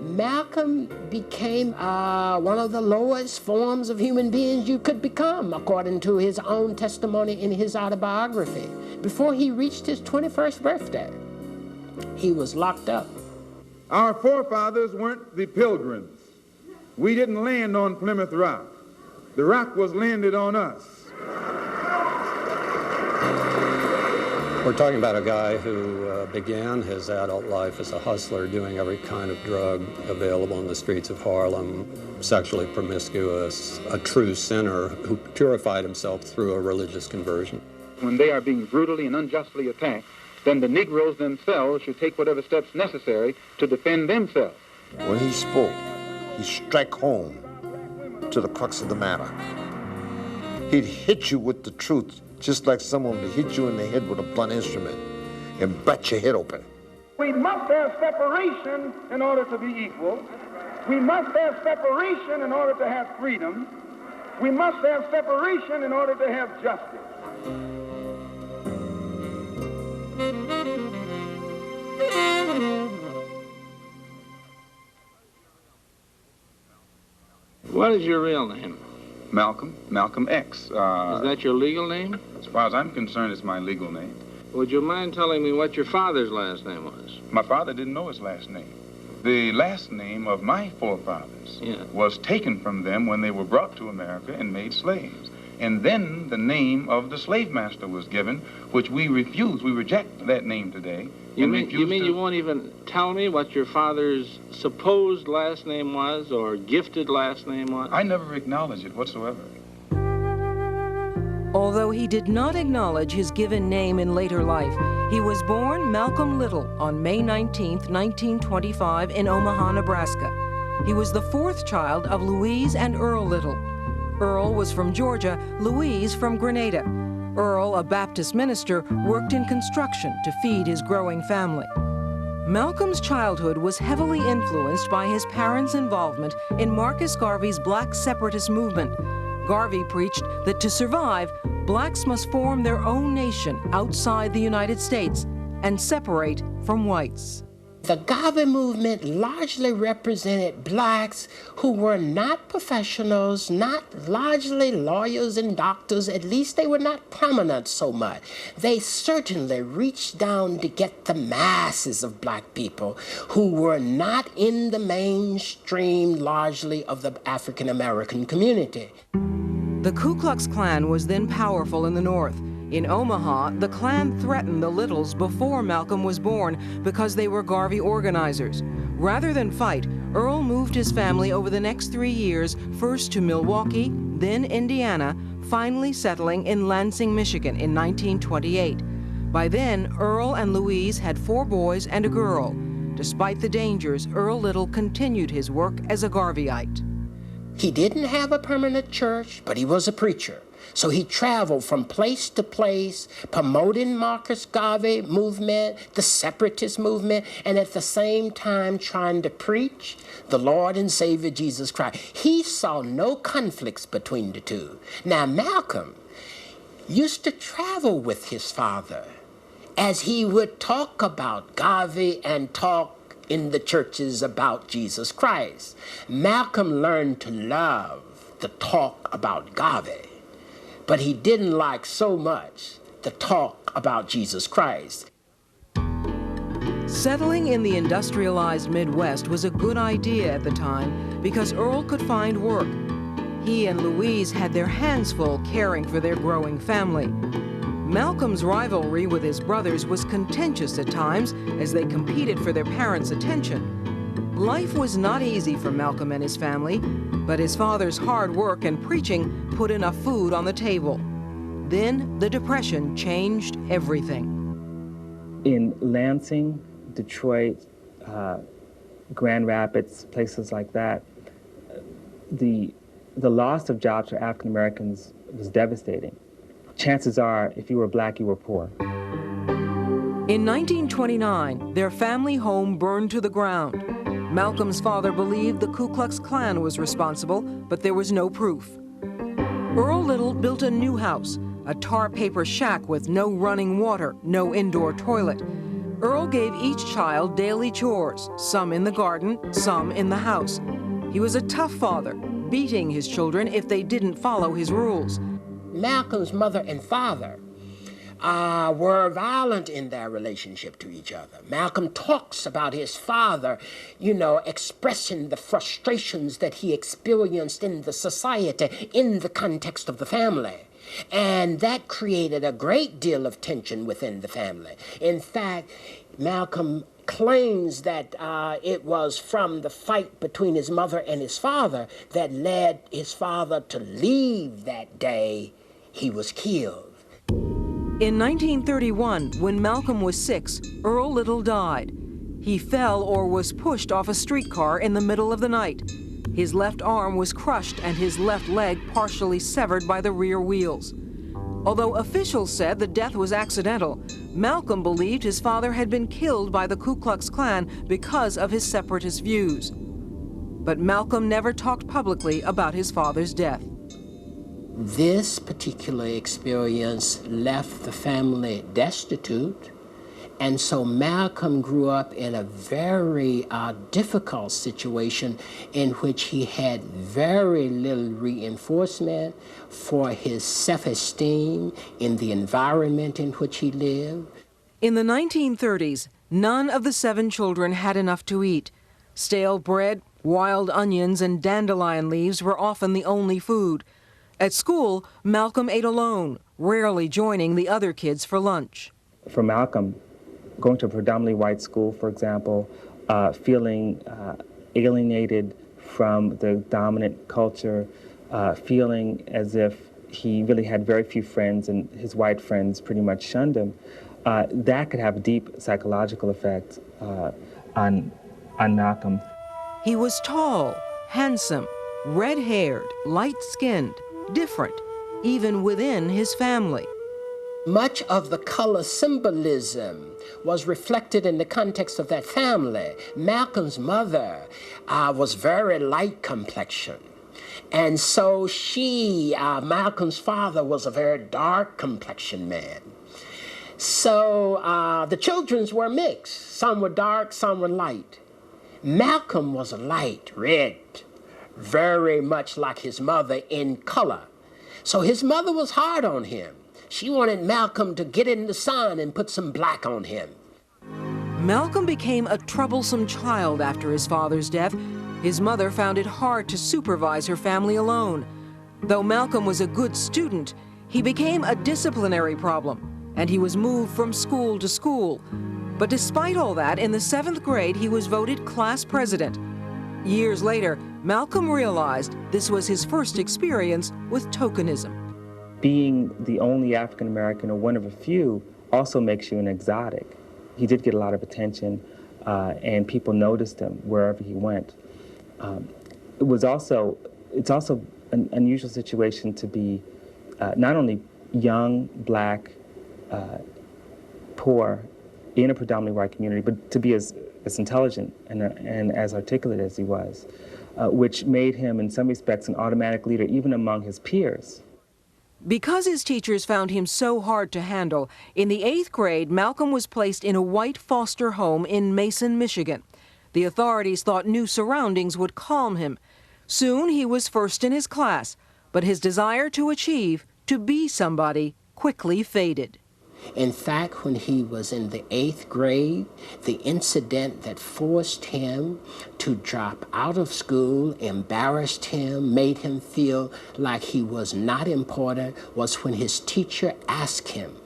Malcolm became one of the lowest forms of human beings you could become, according to his own testimony in his autobiography. Before he reached his 21st birthday, he was locked up. Our forefathers weren't the Pilgrims. We didn't land on Plymouth Rock. The rock was landed on us. We're talking about a guy who began his adult life as a hustler, doing every kind of drug available in the streets of Harlem, sexually promiscuous, a true sinner who purified himself through a religious conversion. When they are being brutally and unjustly attacked, then the Negroes themselves should take whatever steps necessary to defend themselves. When he spoke, he struck home to the crux of the matter. He'd hit you with the truth, just like someone would hit you in the head with a blunt instrument and bat your head open. We must have separation in order to be equal. We must have separation in order to have freedom. We must have separation in order to have justice. What is your real name? Malcolm X. Is that your legal name? As far as I'm concerned, it's my legal name. Would you mind telling me what your father's last name was? My father didn't know his last name. The last name of my forefathers was taken from them when they were brought to America and made slaves. And then the name of the slave master was given, which we refuse. We reject that name today. You mean you won't even tell me what your father's supposed last name was or gifted last name was? I never acknowledge it whatsoever. Although he did not acknowledge his given name in later life, he was born Malcolm Little on May 19, 1925 in Omaha, Nebraska. He was the fourth child of Louise and Earl Little. Earl was from Georgia, Louise from Grenada. Earl, a Baptist minister, worked in construction to feed his growing family. Malcolm's childhood was heavily influenced by his parents' involvement in Marcus Garvey's Black separatist movement. Garvey preached that to survive, blacks must form their own nation outside the United States and separate from whites. The Garvey movement largely represented blacks who were not professionals, not largely lawyers and doctors. At least they were not prominent so much. They certainly reached down to get the masses of black people who were not in the mainstream largely of the African American community. The Ku Klux Klan was then powerful in the North. In Omaha, the Klan threatened the Littles before Malcolm was born because they were Garvey organizers. Rather than fight, Earl moved his family over the next 3 years, first to Milwaukee, then Indiana, finally settling in Lansing, Michigan in 1928. By then, Earl and Louise had 4 boys and a girl. Despite the dangers, Earl Little continued his work as a Garveyite. He didn't have a permanent church, but he was a preacher. So he traveled from place to place, promoting Marcus Garvey movement, the separatist movement, and at the same time trying to preach the Lord and Savior Jesus Christ. He saw no conflicts between the two. Now, Malcolm used to travel with his father as he would talk about Garvey and talk in the churches about Jesus Christ. Malcolm learned to love the talk about Garvey, but he didn't like so much the talk about Jesus Christ. Settling in the industrialized Midwest was a good idea at the time because Earl could find work. He and Louise had their hands full caring for their growing family. Malcolm's rivalry with his brothers was contentious at times as they competed for their parents' attention. Life was not easy for Malcolm and his family, but his father's hard work and preaching put enough food on the table. Then the Depression changed everything. In Lansing, Detroit, Grand Rapids, places like that, the loss of jobs for African Americans was devastating. Chances are, if you were black, you were poor. In 1929, their family home burned to the ground. Malcolm's father believed the Ku Klux Klan was responsible, but there was no proof. Earl Little built a new house, a tar paper shack with no running water, no indoor toilet. Earl gave each child daily chores, some in the garden, some in the house. He was a tough father, beating his children if they didn't follow his rules. Malcolm's mother and father were violent in their relationship to each other. Malcolm talks about his father, expressing the frustrations that he experienced in the society, in the context of the family. And that created a great deal of tension within the family. In fact, Malcolm claims that it was from the fight between his mother and his father that led his father to leave that day he was killed. In 1931, when Malcolm was 6, Earl Little died. He fell or was pushed off a streetcar in the middle of the night. His left arm was crushed and his left leg partially severed by the rear wheels. Although officials said the death was accidental, Malcolm believed his father had been killed by the Ku Klux Klan because of his separatist views. But Malcolm never talked publicly about his father's death. This particular experience left the family destitute, and so Malcolm grew up in a very difficult situation in which he had very little reinforcement for his self-esteem in the environment in which he lived. In the 1930s, none of the 7 children had enough to eat. Stale bread, wild onions, and dandelion leaves were often the only food. At school, Malcolm ate alone, rarely joining the other kids for lunch. For Malcolm, going to a predominantly white school, for example, feeling alienated from the dominant culture, feeling as if he really had very few friends and his white friends pretty much shunned him, that could have a deep psychological effect on Malcolm. He was tall, handsome, red-haired, light-skinned, different, even within his family. Much of the color symbolism was reflected in the context of that family. Malcolm's mother was very light complexion. And so Malcolm's father was a very dark complexion man. So the children's were mixed. Some were dark, some were light. Malcolm was a light red, very much like his mother in color. So his mother was hard on him. She wanted Malcolm to get in the sun and put some black on him. Malcolm became a troublesome child after his father's death. His mother found it hard to supervise her family alone. Though Malcolm was a good student, he became a disciplinary problem, and he was moved from school to school. But despite all that, in the 7th grade, he was voted class president. Years later, Malcolm realized this was his first experience with tokenism. Being the only African American or one of a few also makes you an exotic. He did get a lot of attention, and people noticed him wherever he went. It's also an unusual situation to be not only young, black, poor, in a predominantly white community, but to be as intelligent and as articulate as he was, which made him, in some respects, an automatic leader even among his peers. Because his teachers found him so hard to handle, in the 8th grade, Malcolm was placed in a white foster home in Mason, Michigan. The authorities thought new surroundings would calm him. Soon he was first in his class, but his desire to achieve, to be somebody, quickly faded. In fact, when he was in the 8th grade, the incident that forced him to drop out of school, embarrassed him, made him feel like he was not important, was when his teacher asked him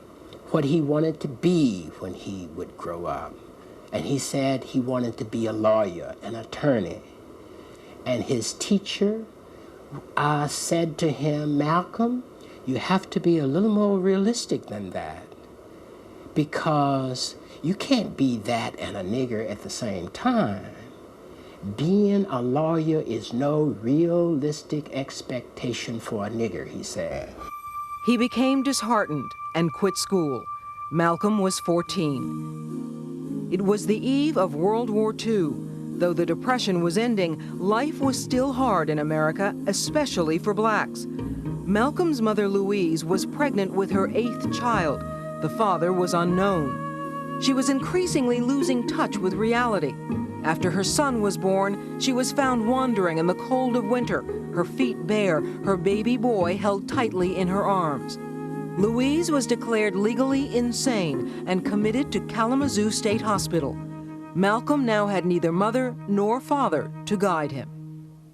what he wanted to be when he would grow up. And he said he wanted to be a lawyer, an attorney. And his teacher said to him, "Malcolm, you have to be a little more realistic than that, because you can't be that and a nigger at the same time. Being a lawyer is no realistic expectation for a nigger," he said. He became disheartened and quit school. Malcolm was 14. It was the eve of World War II. Though the Depression was ending, life was still hard in America, especially for blacks. Malcolm's mother, Louise, was pregnant with her 8th child. The father was unknown. She was increasingly losing touch with reality. After her son was born, she was found wandering in the cold of winter, her feet bare, her baby boy held tightly in her arms. Louise was declared legally insane and committed to Kalamazoo State Hospital. Malcolm now had neither mother nor father to guide him.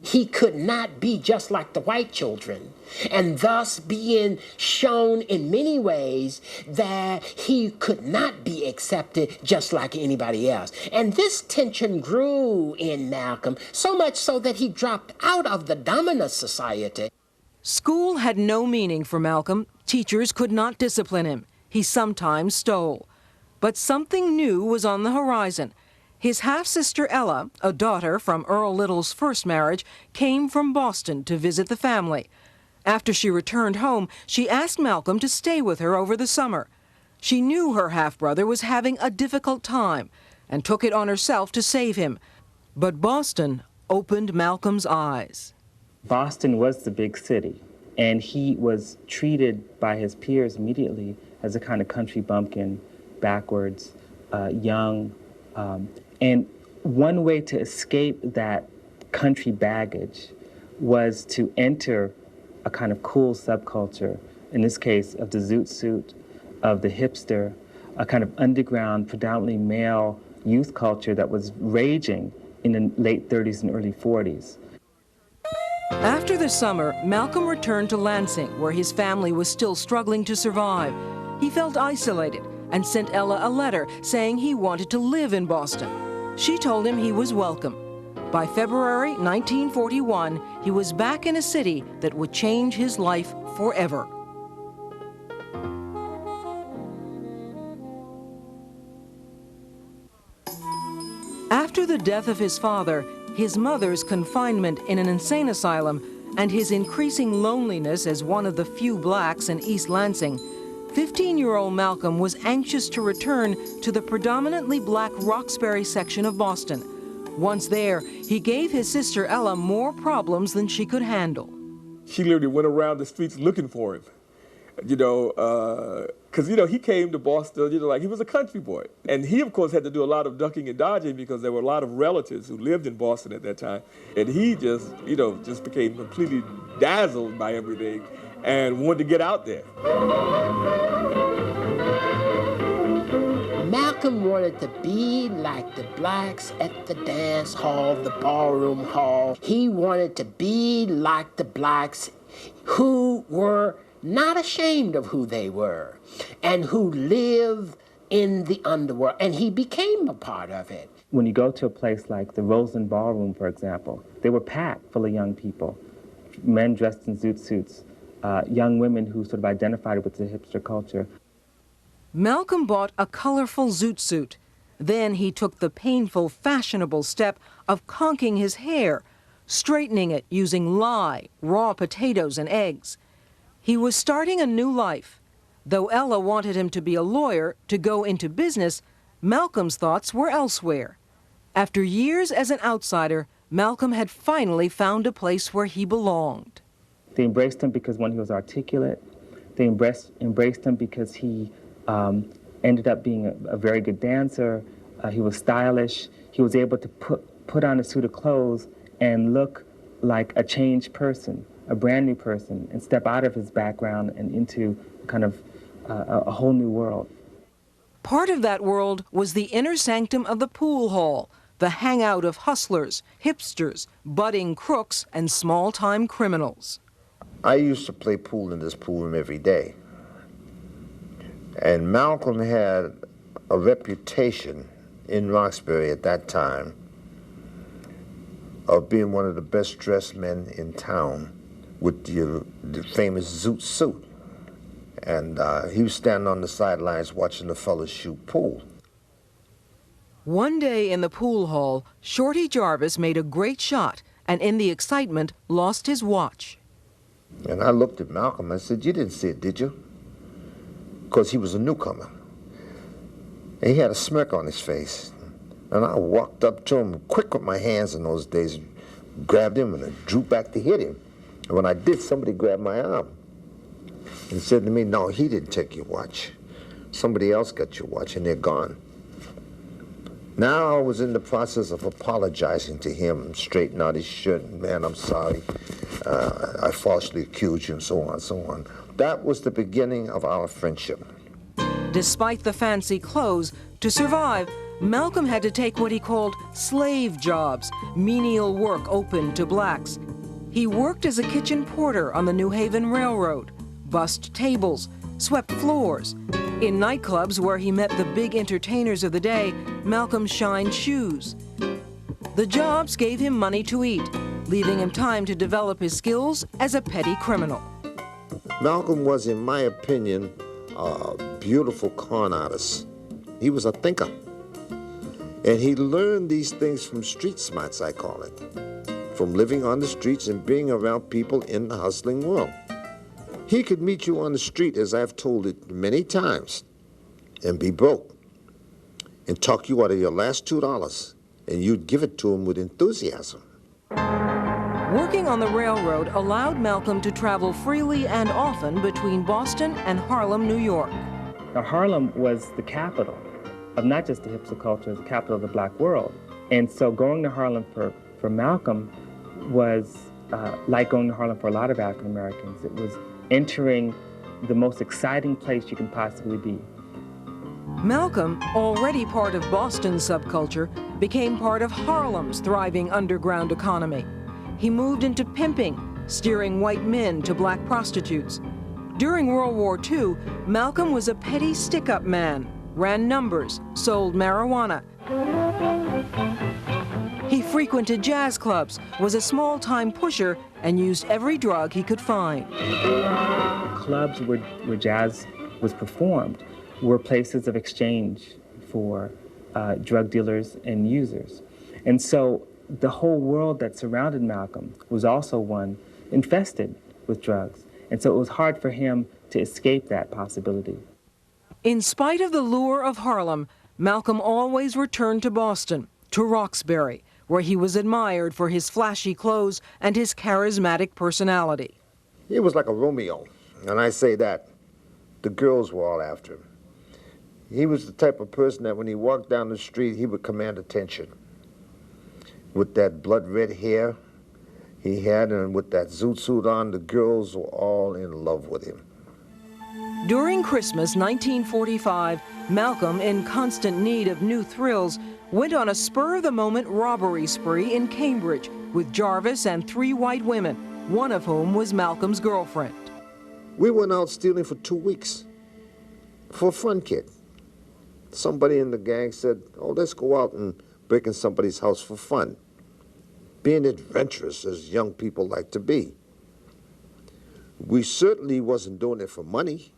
He could not be just like the white children, and thus being shown in many ways that he could not be accepted just like anybody else. And this tension grew in Malcolm, so much so that he dropped out of the dominant society. School had no meaning for Malcolm. Teachers could not discipline him. He sometimes stole. But something new was on the horizon. His half-sister Ella, a daughter from Earl Little's first marriage, came from Boston to visit the family. After she returned home, she asked Malcolm to stay with her over the summer. She knew her half-brother was having a difficult time and took it on herself to save him. But Boston opened Malcolm's eyes. Boston was the big city, and he was treated by his peers immediately as a kind of country bumpkin, backwards, young. And one way to escape that country baggage was to enter a kind of cool subculture, in this case of the zoot suit, of the hipster, a kind of underground, predominantly male youth culture that was raging in the late 30s and early 40s. After the summer, Malcolm returned to Lansing, where his family was still struggling to survive. He felt isolated and sent Ella a letter saying he wanted to live in Boston. She told him he was welcome. By February 1941, he was back in a city that would change his life forever. After the death of his father, his mother's confinement in an insane asylum, and his increasing loneliness as one of the few blacks in East Lansing, 15-year-old Malcolm was anxious to return to the predominantly black Roxbury section of Boston. Once there, he gave his sister Ella more problems than she could handle. She literally went around the streets looking for him, because, he came to Boston, like he was a country boy. And he, of course, had to do a lot of ducking and dodging because there were a lot of relatives who lived in Boston at that time. And he just, just became completely dazzled by everything and wanted to get out there. Malcolm wanted to be like the blacks at the dance hall, the ballroom hall. He wanted to be like the blacks who were not ashamed of who they were and who lived in the underworld, and he became a part of it. When you go to a place like the Roseland Ballroom, for example, they were packed full of young people, men dressed in zoot suits, young women who sort of identified with the hipster culture. Malcolm bought a colorful zoot suit. Then he took the painful, fashionable step of conking his hair, straightening it using lye, raw potatoes, and eggs. He was starting a new life. Though Ella wanted him to be a lawyer, to go into business, Malcolm's thoughts were elsewhere. After years as an outsider, Malcolm had finally found a place where he belonged. They embraced him because, one, he was articulate. They embraced him because he ended up being a very good dancer. He was stylish. He was able to put on a suit of clothes and look like a changed person, a brand new person, and step out of his background and into kind of a whole new world. Part of that world was the inner sanctum of the pool hall, the hangout of hustlers, hipsters, budding crooks, and small-time criminals. I used to play pool in this pool room every day. And Malcolm had a reputation in Roxbury at that time of being one of the best dressed men in town with the famous zoot suit. And he was standing on the sidelines watching the fellas shoot pool. One day in the pool hall, Shorty Jarvis made a great shot and in the excitement lost his watch. And I looked at Malcolm, I said, "You didn't see it, did you?" Because he was a newcomer. And he had a smirk on his face. And I walked up to him quick with my hands in those days, grabbed him and I drew back to hit him. And when I did, somebody grabbed my arm and said to me, "No, he didn't take your watch. Somebody else got your watch and they're gone." Now I was in the process of apologizing to him, straightening out his shirt. Man, I'm sorry. I falsely accused you, and so on and so on. That was the beginning of our friendship. Despite the fancy clothes, to survive, Malcolm had to take what he called slave jobs, menial work open to blacks. He worked as a kitchen porter on the New Haven Railroad, bussed tables, swept floors. In nightclubs where he met the big entertainers of the day, Malcolm shined shoes. The jobs gave him money to eat, leaving him time to develop his skills as a petty criminal. Malcolm was, in my opinion, a beautiful con artist. He was a thinker. And he learned these things from street smarts, I call it, from living on the streets and being around people in the hustling world. He could meet you on the street, as I've told it many times, and be broke, and talk you out of your last $2, and you'd give it to him with enthusiasm. Working on the railroad allowed Malcolm to travel freely and often between Boston and Harlem, New York. Now, Harlem was the capital of not just the hipster culture, the capital of the black world. And so going to Harlem for Malcolm was like going to Harlem for a lot of African Americans. It was entering the most exciting place you can possibly be. Malcolm, already part of Boston's subculture, became part of Harlem's thriving underground economy. He moved into pimping, steering white men to black prostitutes. During World War II, Malcolm was a petty stick-up man, ran numbers, sold marijuana. He frequented jazz clubs, was a small-time pusher, and used every drug he could find. Clubs where jazz was performed were places of exchange for drug dealers and users. And so the whole world that surrounded Malcolm was also one infested with drugs. And so it was hard for him to escape that possibility. In spite of the lure of Harlem, Malcolm always returned to Boston, to Roxbury, where he was admired for his flashy clothes and his charismatic personality. He was like a Romeo, and I say that. The girls were all after him. He was the type of person that when he walked down the street, he would command attention. With that blood red hair he had, and with that zoot suit on, the girls were all in love with him. During Christmas 1945, Malcolm, in constant need of new thrills, went on a spur-of-the-moment robbery spree in Cambridge with Jarvis and 3 white women, one of whom was Malcolm's girlfriend. We went out stealing for 2 weeks for a fun, kid. Somebody in the gang said, oh, let's go out and break in somebody's house for fun, being adventurous as young people like to be. We certainly wasn't doing it for money.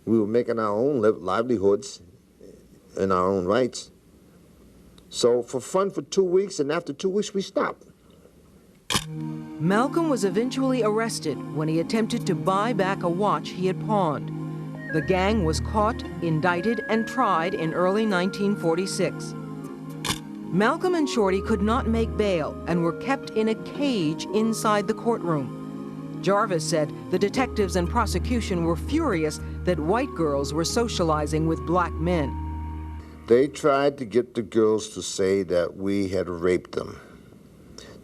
We were making our own livelihoods in our own rights. So for fun for 2 weeks, and after 2 weeks we stopped. Malcolm was eventually arrested when he attempted to buy back a watch he had pawned. The gang was caught, indicted, and tried in early 1946. Malcolm and Shorty could not make bail and were kept in a cage inside the courtroom. Jarvis said the detectives and prosecution were furious that white girls were socializing with black men. They tried to get the girls to say that we had raped them.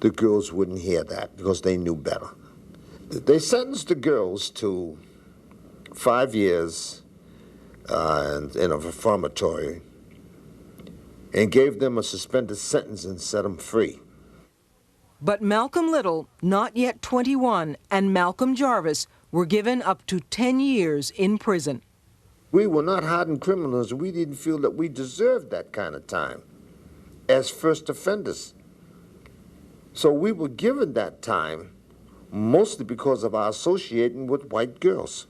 The girls wouldn't hear that because they knew better. They sentenced the girls to 5 years in a reformatory and gave them a suspended sentence and set them free. But Malcolm Little, not yet 21, and Malcolm Jarvis were given up to 10 years in prison. We were not hardened criminals. We didn't feel that we deserved that kind of time as first offenders. So we were given that time mostly because of our associating with white girls.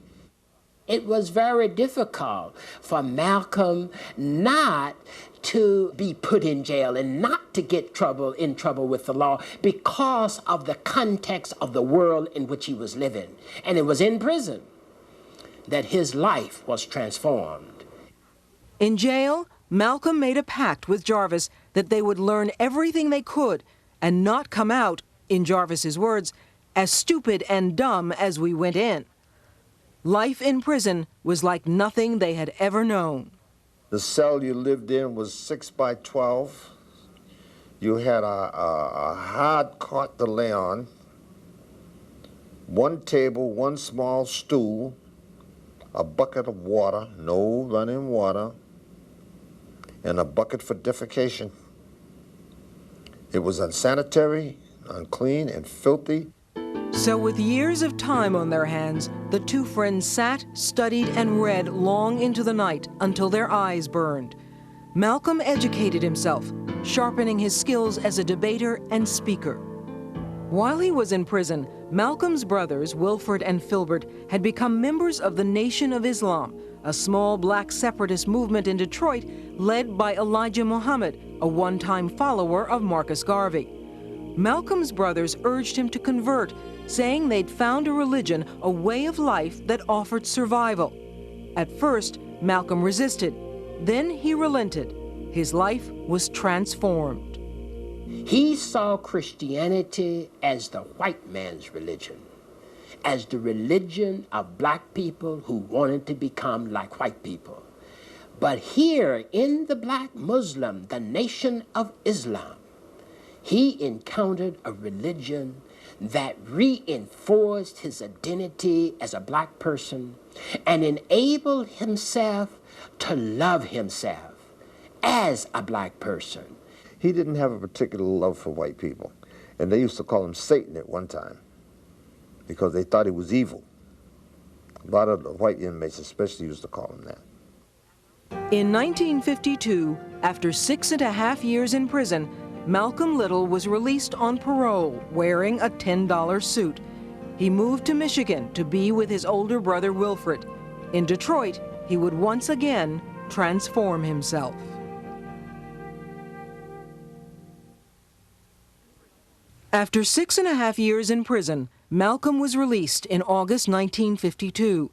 It was very difficult for Malcolm not to be put in jail and not to get in trouble with the law because of the context of the world in which he was living. And it was in prison that his life was transformed. In jail, Malcolm made a pact with Jarvis that they would learn everything they could and not come out, in Jarvis's words, as stupid and dumb as we went in. Life in prison was like nothing they had ever known. The cell you lived in was 6 by 12. You had a hard cot to lay on, one table, one small stool, a bucket of water, no running water, and a bucket for defecation. It was unsanitary, unclean, and filthy. So with years of time on their hands, the two friends sat, studied, and read long into the night until their eyes burned. Malcolm educated himself, sharpening his skills as a debater and speaker. While he was in prison, Malcolm's brothers, Wilfred and Filbert, had become members of the Nation of Islam, a small black separatist movement in Detroit led by Elijah Muhammad, a one-time follower of Marcus Garvey. Malcolm's brothers urged him to convert, saying they'd found a religion, a way of life that offered survival. At first, Malcolm resisted. Then he relented. His life was transformed. He saw Christianity as the white man's religion, as the religion of black people who wanted to become like white people. But here in the black Muslim, the Nation of Islam, he encountered a religion that reinforced his identity as a black person and enabled himself to love himself as a black person. He didn't have a particular love for white people, and they used to call him Satan at one time because they thought he was evil. A lot of the white inmates especially used to call him that. In 1952, after 6.5 years in prison, Malcolm Little was released on parole wearing a $10 suit. He moved to Michigan to be with his older brother Wilfred. In Detroit, he would once again transform himself. After 6.5 years in prison, Malcolm was released in August 1952.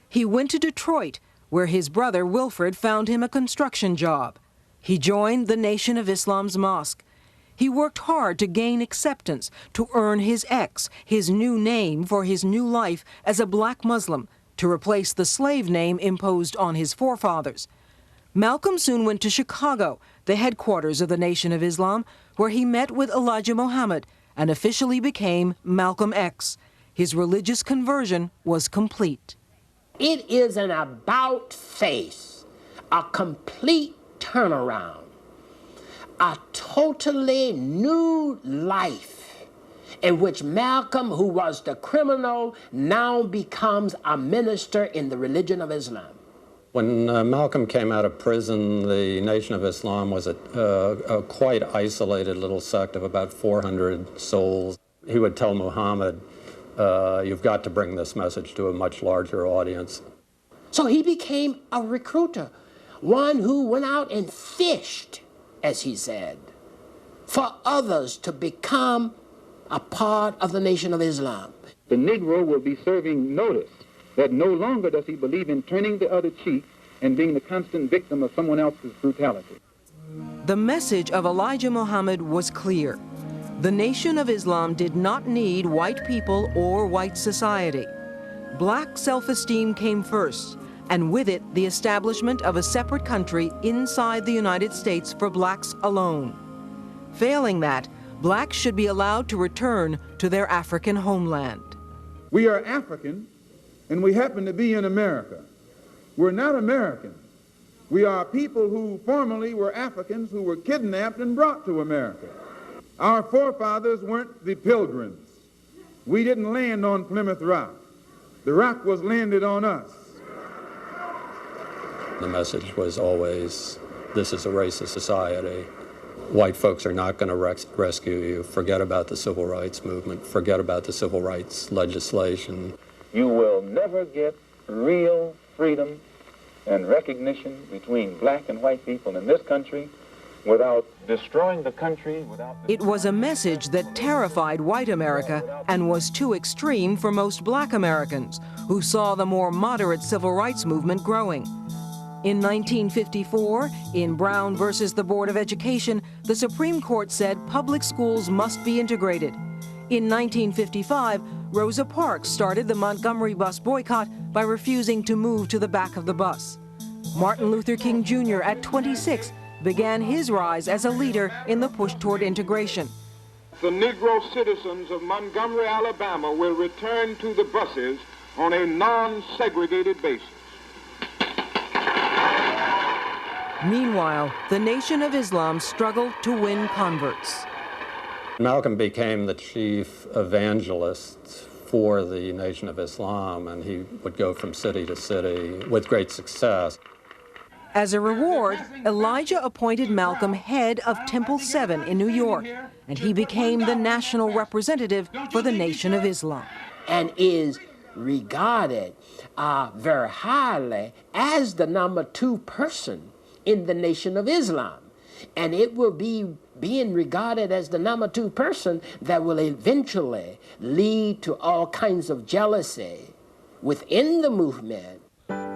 He went to Detroit, where his brother Wilfred found him a construction job. He joined the Nation of Islam's mosque. He worked hard to gain acceptance, to earn his X, his new name for his new life as a black Muslim, to replace the slave name imposed on his forefathers. Malcolm soon went to Chicago, the headquarters of the Nation of Islam, where he met with Elijah Muhammad and officially became Malcolm X. His religious conversion was complete. It is an about-face, a complete turnaround, a totally new life in which Malcolm, who was the criminal, now becomes a minister in the religion of Islam. When Malcolm came out of prison, the Nation of Islam was a quite isolated little sect of about 400 souls. He would tell Muhammad, you've got to bring this message to a much larger audience. So he became a recruiter, one who went out and fished, as he said, for others to become a part of the Nation of Islam. The Negro will be serving notice that no longer does he believe in turning the other cheek and being the constant victim of someone else's brutality. The message of Elijah Muhammad was clear. The Nation of Islam did not need white people or white society. Black self-esteem came first, and with it, the establishment of a separate country inside the United States for blacks alone. Failing that, blacks should be allowed to return to their African homeland. We are African, and we happen to be in America. We're not American. We are people who formerly were Africans who were kidnapped and brought to America. Our forefathers weren't the Pilgrims. We didn't land on Plymouth Rock. The rock was landed on us. The message was always, this is a racist society. White folks are not going to rescue you. Forget about the civil rights movement. Forget about the civil rights legislation. You will never get real freedom and recognition between black and white people in this country without destroying the country. It was a message that terrified white America and was too extreme for most black Americans, who saw the more moderate civil rights movement growing. In 1954, in Brown versus the Board of Education, the Supreme Court said public schools must be integrated. In 1955, Rosa Parks started the Montgomery bus boycott by refusing to move to the back of the bus. Martin Luther King Jr. at 26 began his rise as a leader in the push toward integration. The Negro citizens of Montgomery, Alabama will return to the buses on a non-segregated basis. Meanwhile, the Nation of Islam struggled to win converts. Malcolm became the chief evangelist for the Nation of Islam, and he would go from city to city with great success. As a reward, Elijah appointed Malcolm head of Temple 7 in New York, and he became the national representative for the Nation of Islam. And is regarded very highly as the number 2 person in the Nation of Islam. And it will be being regarded as the number 2 person that will eventually lead to all kinds of jealousy within the movement.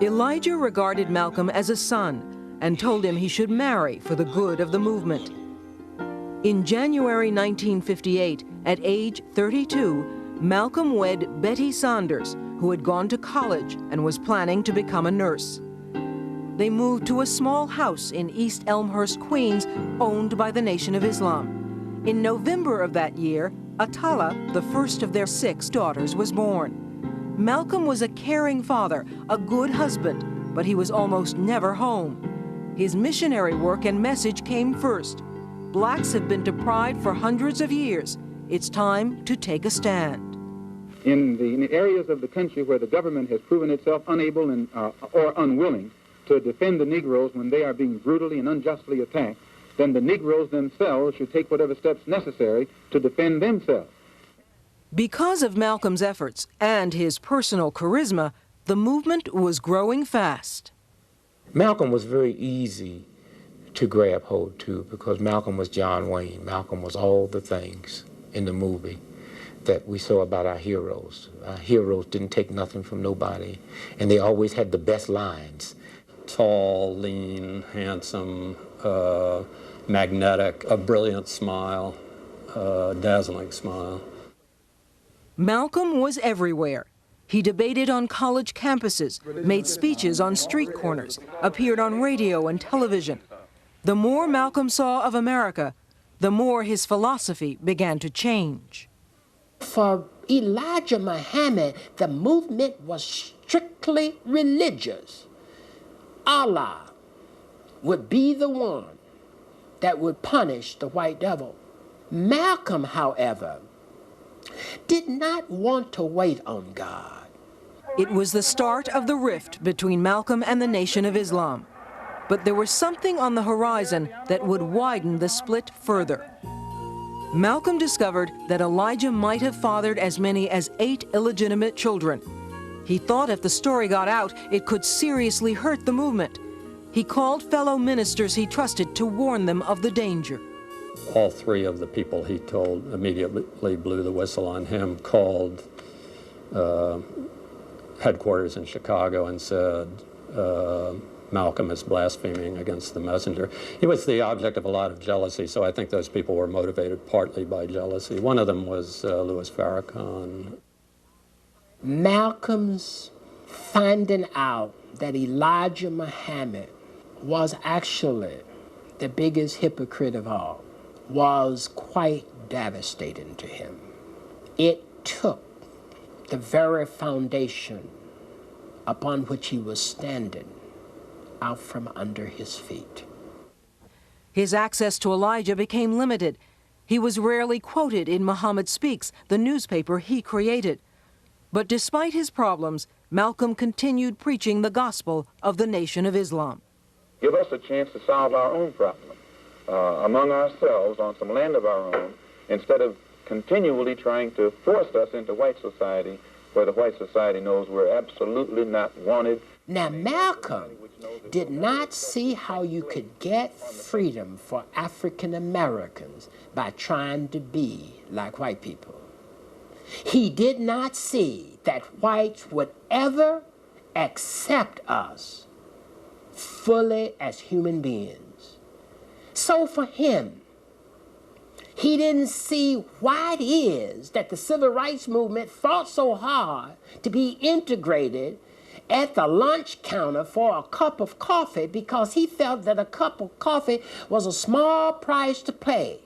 Elijah regarded Malcolm as a son and told him he should marry for the good of the movement. In January 1958, at age 32, Malcolm wed Betty Saunders, who had gone to college and was planning to become a nurse. They moved to a small house in East Elmhurst, Queens, owned by the Nation of Islam. In November of that year, Atala, the first of their 6 daughters, was born. Malcolm was a caring father, a good husband, but he was almost never home. His missionary work and message came first. Blacks have been deprived for hundreds of years. It's time to take a stand. In the areas of the country where the government has proven itself unable or unwilling to defend the Negroes when they are being brutally and unjustly attacked, then the Negroes themselves should take whatever steps necessary to defend themselves. Because of Malcolm's efforts and his personal charisma, the movement was growing fast. Malcolm was very easy to grab hold to because Malcolm was John Wayne. Malcolm was all the things in the movie that we saw about our heroes. Our heroes didn't take nothing from nobody, and they always had the best lines. Tall, lean, handsome, magnetic, a brilliant smile, dazzling smile. Malcolm was everywhere. He debated on college campuses, made speeches on street corners, appeared on radio and television. The more Malcolm saw of America, the more his philosophy began to change. For Elijah Muhammad, the movement was strictly religious. Allah would be the one that would punish the white devil. Malcolm, however, did not want to wait on God. It was the start of the rift between Malcolm and the Nation of Islam. But there was something on the horizon that would widen the split further. Malcolm discovered that Elijah might have fathered as many as 8 illegitimate children. He thought if the story got out, it could seriously hurt the movement. He called fellow ministers he trusted to warn them of the danger. All 3 of the people he told immediately blew the whistle on him, called headquarters in Chicago and said, Malcolm is blaspheming against the messenger. He was the object of a lot of jealousy, so I think those people were motivated partly by jealousy. One of them was Louis Farrakhan. Malcolm's finding out that Elijah Muhammad was actually the biggest hypocrite of all was quite devastating to him. It took the very foundation upon which he was standing out from under his feet. His access to Elijah became limited. He was rarely quoted in Muhammad Speaks, the newspaper he created. But despite his problems, Malcolm continued preaching the gospel of the Nation of Islam. Give us a chance to solve our own problem among ourselves on some land of our own, instead of continually trying to force us into white society, where the white society knows we're absolutely not wanted. Now, Malcolm did not see how you could get freedom for African Americans by trying to be like white people. He did not see that whites would ever accept us fully as human beings. So for him, he didn't see why it is that the civil rights movement fought so hard to be integrated at the lunch counter for a cup of coffee because he felt that a cup of coffee was a small price to pay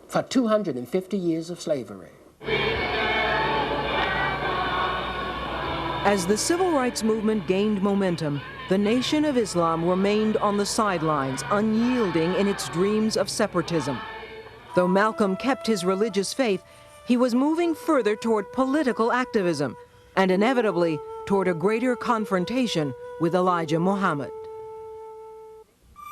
for 250 years of slavery. As the civil rights movement gained momentum, the Nation of Islam remained on the sidelines, unyielding in its dreams of separatism. Though Malcolm kept his religious faith, he was moving further toward political activism and inevitably toward a greater confrontation with Elijah Muhammad.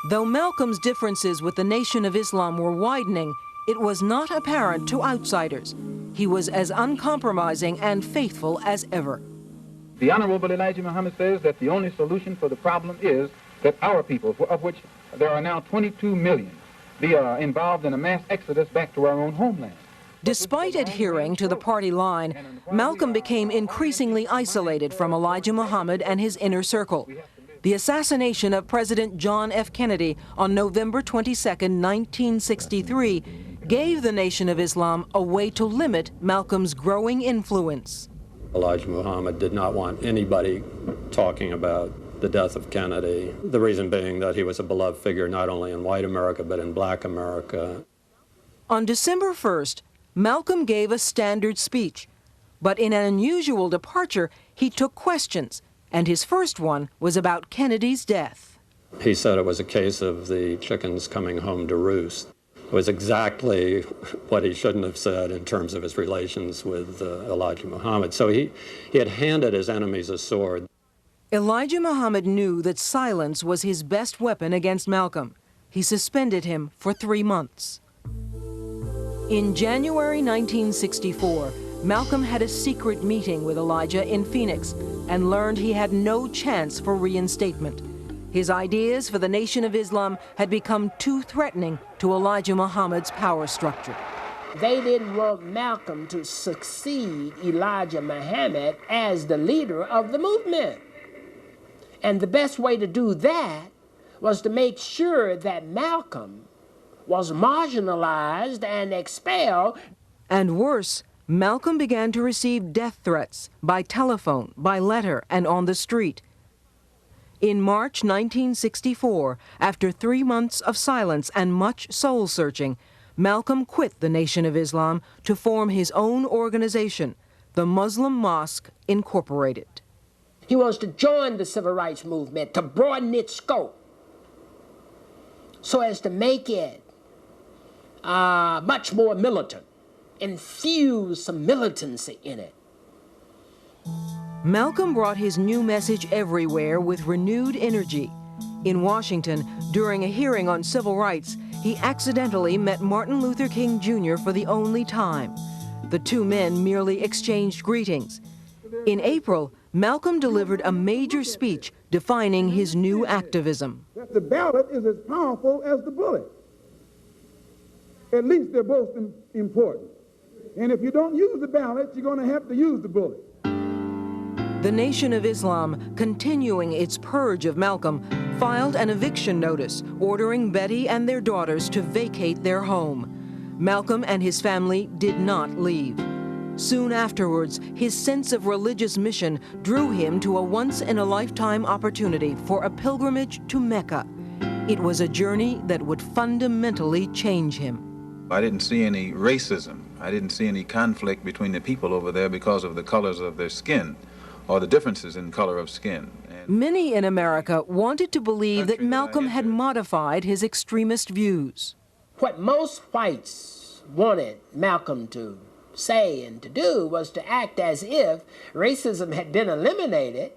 Though Malcolm's differences with the Nation of Islam were widening, it was not apparent to outsiders. He was as uncompromising and faithful as ever. The Honorable Elijah Muhammad says that the only solution for the problem is that our people, of which there are now 22 million, be involved in a mass exodus back to our own homeland. Despite adhering to the party line, Malcolm became increasingly isolated from Elijah Muhammad and his inner circle. The assassination of President John F. Kennedy on November 22, 1963, gave the Nation of Islam a way to limit Malcolm's growing influence. Elijah Muhammad did not want anybody talking about the death of Kennedy, the reason being that he was a beloved figure not only in white America but in black America. On December 1st, Malcolm gave a standard speech, but in an unusual departure, he took questions, and his first one was about Kennedy's death. He said it was a case of the chickens coming home to roost. It was exactly what he shouldn't have said in terms of his relations with Elijah Muhammad. So he had handed his enemies a sword. Elijah Muhammad knew that silence was his best weapon against Malcolm. He suspended him for 3 months. In January 1964, Malcolm had a secret meeting with Elijah in Phoenix and learned he had no chance for reinstatement. His ideas for the Nation of Islam had become too threatening to Elijah Muhammad's power structure. They didn't want Malcolm to succeed Elijah Muhammad as the leader of the movement. And the best way to do that was to make sure that Malcolm was marginalized and expelled. And worse, Malcolm began to receive death threats by telephone, by letter, and on the street. In March 1964, after 3 months of silence and much soul-searching, Malcolm quit the Nation of Islam to form his own organization, the Muslim Mosque Incorporated. He wants to join the civil rights movement to broaden its scope so as to make it much more militant, infuse some militancy in it. Malcolm brought his new message everywhere with renewed energy. In Washington, during a hearing on civil rights, he accidentally met Martin Luther King Jr. for the only time. The two men merely exchanged greetings. In April, Malcolm delivered a major speech defining his new activism. The ballot is as powerful as the bullet. At least they're both important. And if you don't use the ballot, you're going to have to use the bullet. The Nation of Islam, continuing its purge of Malcolm, filed an eviction notice ordering Betty and their daughters to vacate their home. Malcolm and his family did not leave. Soon afterwards, his sense of religious mission drew him to a once-in-a-lifetime opportunity for a pilgrimage to Mecca. It was a journey that would fundamentally change him. I didn't see any racism. I didn't see any conflict between the people over there because of the colors of their skin or the differences in color of skin. Many in America wanted to believe that Malcolm had modified his extremist views. What most whites wanted Malcolm to say and to do was to act as if racism had been eliminated,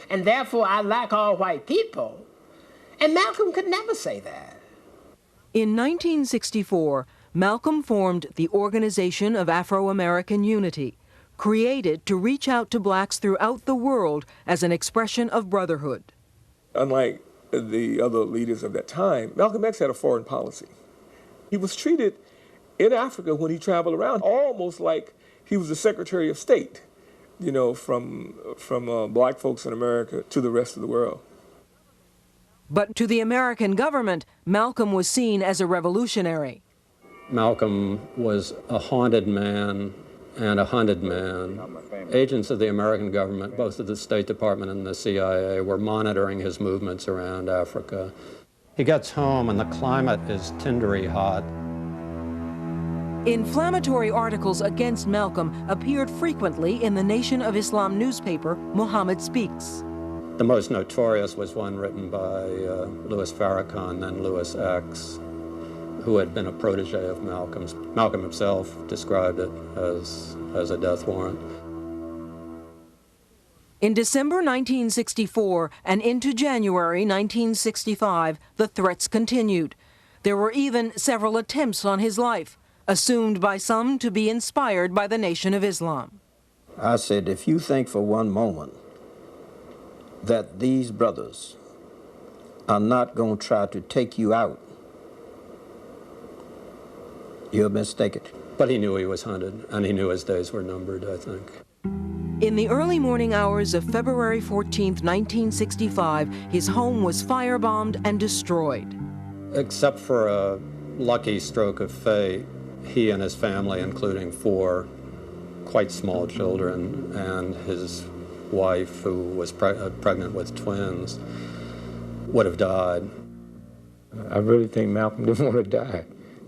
and therefore I like all white people. And Malcolm could never say that. In 1964, Malcolm formed the Organization of Afro-American Unity, created to reach out to blacks throughout the world as an expression of brotherhood. Unlike the other leaders of that time, Malcolm X had a foreign policy. He was treated in Africa when he traveled around almost like he was the Secretary of State, you know, from black folks in America to the rest of the world. But to the American government, Malcolm was seen as a revolutionary. Malcolm was a haunted man and a hunted man. Agents of the American government, both of the State Department and the CIA, were monitoring his movements around Africa. He gets home and the climate is tindery hot. Inflammatory articles against Malcolm appeared frequently in the Nation of Islam newspaper, Muhammad Speaks. The most notorious was one written by Louis Farrakhan, then Louis X, who had been a protege of Malcolm's. Malcolm himself described it as a death warrant. In December 1964 and into January 1965, the threats continued. There were even several attempts on his life, assumed by some to be inspired by the Nation of Islam. I said, if you think for one moment that these brothers are not going to try to take you out, you're mistaken. But he knew he was hunted, and he knew his days were numbered, I think. In the early morning hours of February 14, 1965, his home was firebombed and destroyed. Except for a lucky stroke of fate, he and his family, including 4 quite small children, and his wife, who was pregnant with twins, would have died. I really think Malcolm didn't want to die.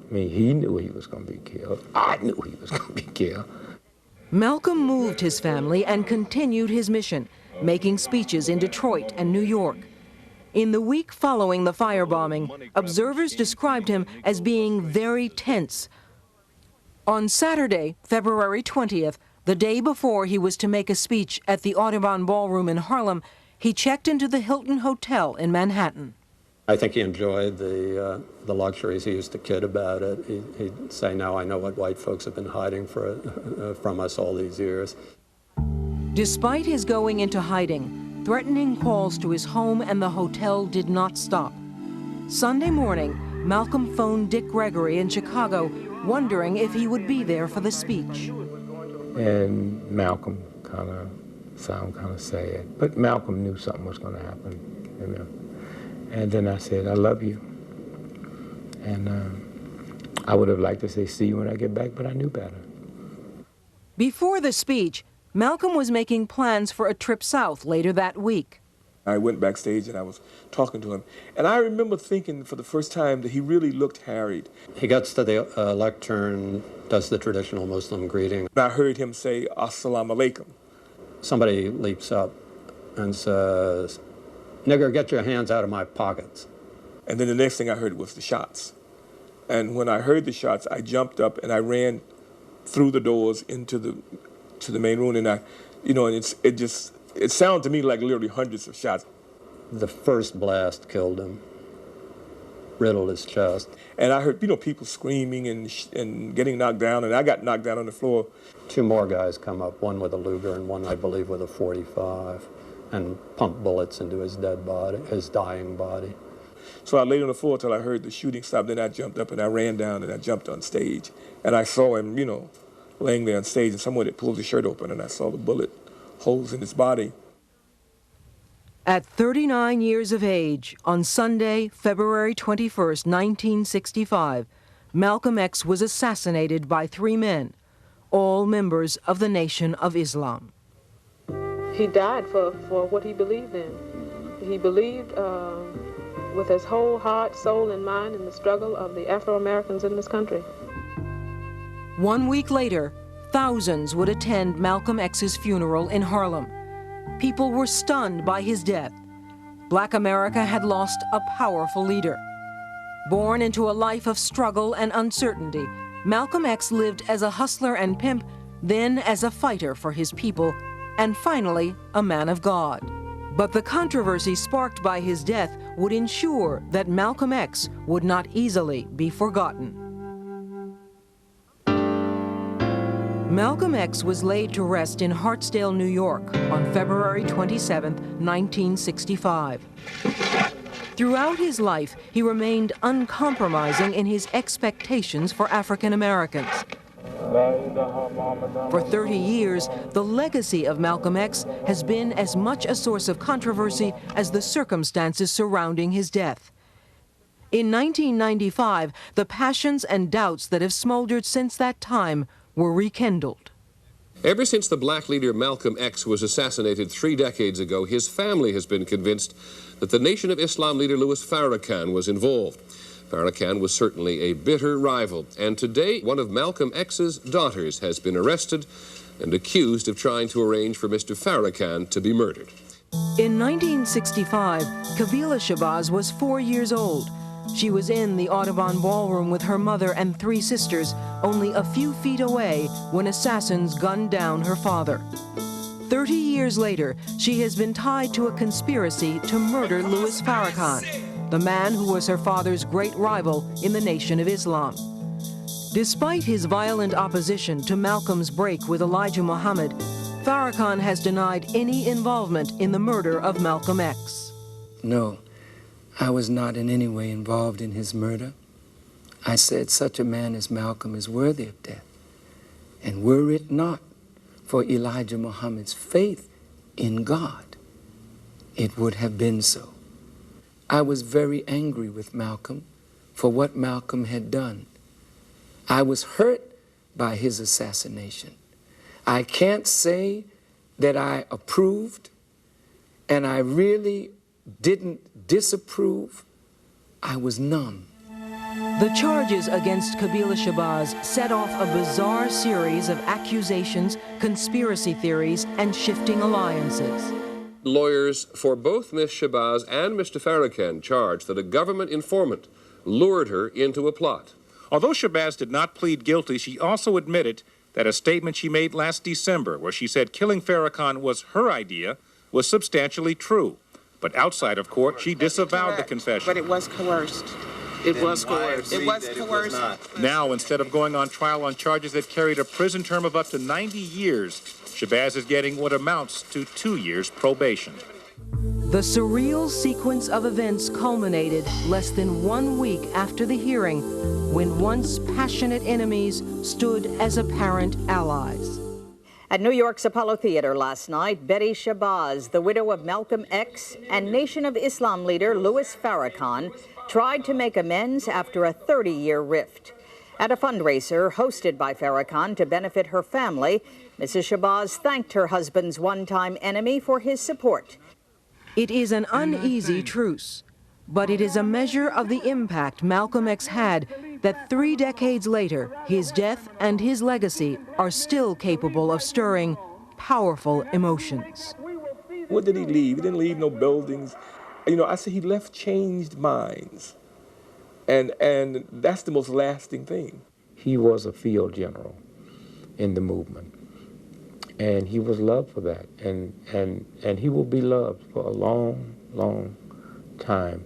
I mean, he knew he was going to be killed. I knew he was going to be killed. Malcolm moved his family and continued his mission, making speeches in Detroit and New York. In the week following the firebombing, observers described him as being very tense. On Saturday, February 20th, the day before he was to make a speech at the Audubon Ballroom in Harlem, he checked into the Hilton Hotel in Manhattan. I think he enjoyed the luxuries. He used to kid about it. He'd say, now I know what white folks have been hiding from us all these years. Despite his going into hiding, threatening calls to his home and the hotel did not stop. Sunday morning, Malcolm phoned Dick Gregory in Chicago, wondering if he would be there for the speech. And Malcolm sounded kind of sad. But Malcolm knew something was going to happen, you know. And then I said, I love you. And I would have liked to say, see you when I get back, but I knew better. Before the speech, Malcolm was making plans for a trip south later that week. I went backstage and I was talking to him. And I remember thinking for the first time that he really looked harried. He gets to the lectern, does the traditional Muslim greeting. I heard him say, Assalamu alaikum. Somebody leaps up and says, nigger, get your hands out of my pockets. And then the next thing I heard was the shots. And when I heard the shots, I jumped up and I ran through the doors into the main room. And it sounded to me like literally hundreds of shots. The first blast killed him, riddled his chest. And I heard, people screaming and getting knocked down, and I got knocked down on the floor. 2 more guys come up, one with a Luger and one, I believe, with a .45. And pumped bullets into his dead body, his dying body. So I laid on the floor till I heard the shooting stop. Then I jumped up and I ran down and I jumped on stage. And I saw him, laying there on stage, and someone had pulled his shirt open and I saw the bullet holes in his body. At 39 years of age, on Sunday, February 21st, 1965, Malcolm X was assassinated by 3 men, all members of the Nation of Islam. He died for what he believed in. He believed with his whole heart, soul, and mind in the struggle of the Afro-Americans in this country. 1 week later, thousands would attend Malcolm X's funeral in Harlem. People were stunned by his death. Black America had lost a powerful leader. Born into a life of struggle and uncertainty, Malcolm X lived as a hustler and pimp, then as a fighter for his people, and finally, a man of God. But the controversy sparked by his death would ensure that Malcolm X would not easily be forgotten. Malcolm X was laid to rest in Hartsdale, New York on February 27, 1965. Throughout his life, he remained uncompromising in his expectations for African Americans. For 30 years, the legacy of Malcolm X has been as much a source of controversy as the circumstances surrounding his death. In 1995, the passions and doubts that have smoldered since that time were rekindled. Ever since the black leader Malcolm X was assassinated 3 decades ago, his family has been convinced that the Nation of Islam leader Louis Farrakhan was involved. Farrakhan was certainly a bitter rival, and today one of Malcolm X's daughters has been arrested and accused of trying to arrange for Mr. Farrakhan to be murdered. In 1965, Kabila Shabazz was 4 years old. She was in the Audubon Ballroom with her mother and 3 sisters, only a few feet away when assassins gunned down her father. 30 years later, she has been tied to a conspiracy to murder Louis Farrakhan, the man who was her father's great rival in the Nation of Islam. Despite his violent opposition to Malcolm's break with Elijah Muhammad, Farrakhan has denied any involvement in the murder of Malcolm X. No, I was not in any way involved in his murder. I said such a man as Malcolm is worthy of death. And were it not for Elijah Muhammad's faith in God, it would have been so. I was very angry with Malcolm for what Malcolm had done. I was hurt by his assassination. I can't say that I approved, and I really didn't disapprove. I was numb. The charges against Kabila Shabazz set off a bizarre series of accusations, conspiracy theories, and shifting alliances. Lawyers for both Ms. Shabazz and Mr. Farrakhan charged that a government informant lured her into a plot. Although Shabazz did not plead guilty, she also admitted that a statement she made last December, where she said killing Farrakhan was her idea, was substantially true. But outside of court, she disavowed the confession. But it was coerced. It was coerced. It was coerced. Now, instead of going on trial on charges that carried a prison term of up to 90 years, Shabazz is getting what amounts to 2 years probation. The surreal sequence of events culminated less than 1 week after the hearing, when once passionate enemies stood as apparent allies. At New York's Apollo Theater last night, Betty Shabazz, the widow of Malcolm X, and Nation of Islam leader Louis Farrakhan, tried to make amends after a 30-year rift. At a fundraiser hosted by Farrakhan to benefit her family, Mrs. Shabazz thanked her husband's one-time enemy for his support. It is an uneasy truce, but it is a measure of the impact Malcolm X had that 3 decades later, his death and his legacy are still capable of stirring powerful emotions. What did he leave? He didn't leave no buildings. You know, I say he left changed minds. And that's the most lasting thing. He was a field general in the movement. And he was loved for that. And he will be loved for a long, long time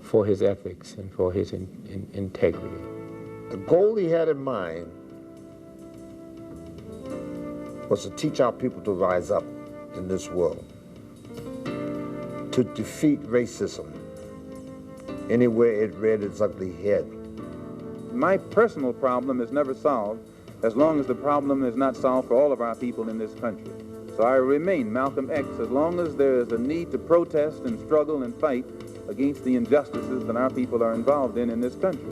for his ethics and for his integrity. The goal he had in mind was to teach our people to rise up in this world, to defeat racism anywhere it reared its ugly head. My personal problem is never solved as long as the problem is not solved for all of our people in this country. So I remain Malcolm X as long as there is a need to protest and struggle and fight against the injustices that our people are involved in this country.